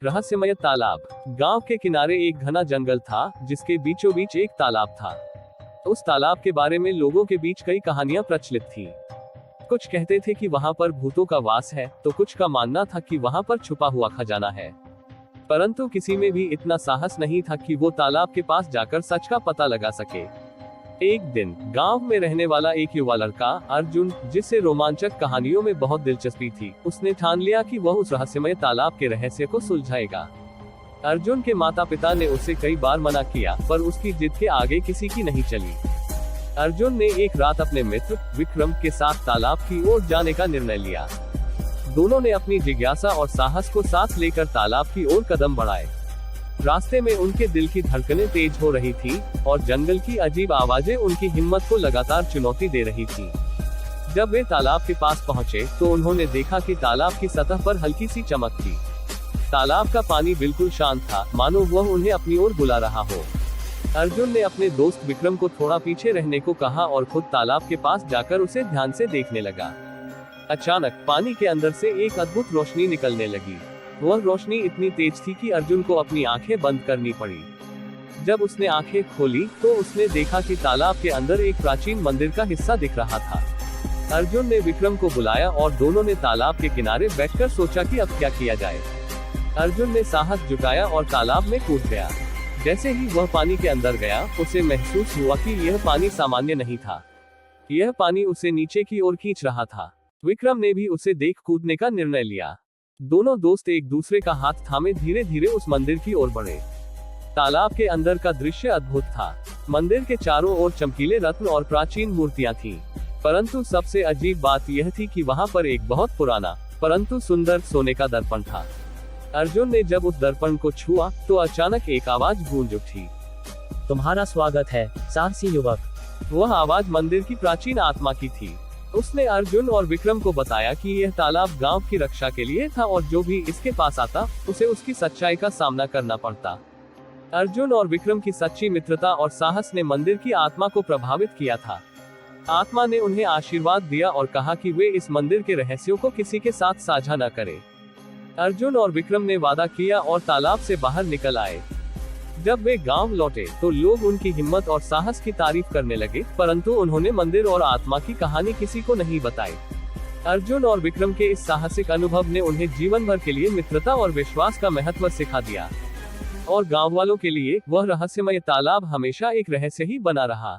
रहस्यमय तालाब। गांव के किनारे एक घना जंगल था जिसके बीचों बीच एक तालाब था। उस तालाब के बारे में लोगों के बीच कई कहानियां प्रचलित थी। कुछ कहते थे कि वहां पर भूतों का वास है, तो कुछ का मानना था कि वहां पर छुपा हुआ खजाना है। परंतु किसी में भी इतना साहस नहीं था कि वो तालाब के पास जाकर सच का पता लगा सके। एक दिन गांव में रहने वाला एक युवा लड़का अर्जुन, जिसे रोमांचक कहानियों में बहुत दिलचस्पी थी, उसने ठान लिया कि वह उस रहस्यमय तालाब के रहस्य को सुलझाएगा। अर्जुन के माता पिता ने उसे कई बार मना किया, पर उसकी जिद के आगे किसी की नहीं चली। अर्जुन ने एक रात अपने मित्र विक्रम के साथ तालाब की ओर जाने का निर्णय लिया। दोनों ने अपनी जिज्ञासा और साहस को साथ लेकर तालाब की ओर कदम बढ़ाए। रास्ते में उनके दिल की धड़कनें तेज हो रही थी और जंगल की अजीब आवाजें उनकी हिम्मत को लगातार चुनौती दे रही थी। जब वे तालाब के पास पहुंचे तो उन्होंने देखा कि तालाब की सतह पर हल्की सी चमक थी। तालाब का पानी बिल्कुल शांत था, मानो वह उन्हें अपनी ओर बुला रहा हो। अर्जुन ने अपने दोस्त विक्रम को थोड़ा पीछे रहने को कहा और खुद तालाब के पास जाकर उसे ध्यान से देखने लगा। अचानक पानी के अंदर से एक अद्भुत रोशनी निकलने लगी। वह रोशनी इतनी तेज थी कि अर्जुन को अपनी आंखें बंद करनी पड़ी। जब उसने आंखें खोली तो उसने देखा कि तालाब के अंदर एक प्राचीन मंदिर का हिस्सा दिख रहा था। अर्जुन ने विक्रम को बुलाया और दोनों ने तालाब के किनारे बैठकर सोचा कि अब क्या किया जाए। अर्जुन ने साहस जुटाया और तालाब में कूद गया। जैसे ही वह पानी के अंदर गया, उसे महसूस हुआ कि यह पानी सामान्य नहीं था। यह पानी उसे नीचे की ओर खींच रहा था। विक्रम ने भी उसे देख कूदने का निर्णय लिया। दोनों दोस्त एक दूसरे का हाथ थामे धीरे धीरे उस मंदिर की ओर बढ़े। तालाब के अंदर का दृश्य अद्भुत था। मंदिर के चारों ओर चमकीले रत्न और प्राचीन मूर्तियां थीं। परंतु सबसे अजीब बात यह थी कि वहां पर एक बहुत पुराना परंतु सुंदर सोने का दर्पण था। अर्जुन ने जब उस दर्पण को छुआ तो अचानक एक आवाज गूंज उठी। तुम्हारा स्वागत है, साहसी युवक। वह आवाज मंदिर की प्राचीन आत्मा की थी। उसने अर्जुन और विक्रम को बताया कि यह तालाब गांव की रक्षा के लिए था और जो भी इसके पास आता, उसे उसकी सच्चाई का सामना करना पड़ता। अर्जुन और विक्रम की सच्ची मित्रता और साहस ने मंदिर की आत्मा को प्रभावित किया था। आत्मा ने उन्हें आशीर्वाद दिया और कहा कि वे इस मंदिर के रहस्यों को किसी के साथ साझा न करें। अर्जुन और विक्रम ने वादा किया और तालाब से बाहर निकल आए। जब वे गांव लौटे तो लोग उनकी हिम्मत और साहस की तारीफ करने लगे, परंतु उन्होंने मंदिर और आत्मा की कहानी किसी को नहीं बताई। अर्जुन और विक्रम के इस साहसिक अनुभव ने उन्हें जीवन भर के लिए मित्रता और विश्वास का महत्व सिखा दिया। और गांव वालों के लिए वह रहस्यमय तालाब हमेशा एक रहस्य ही बना रहा।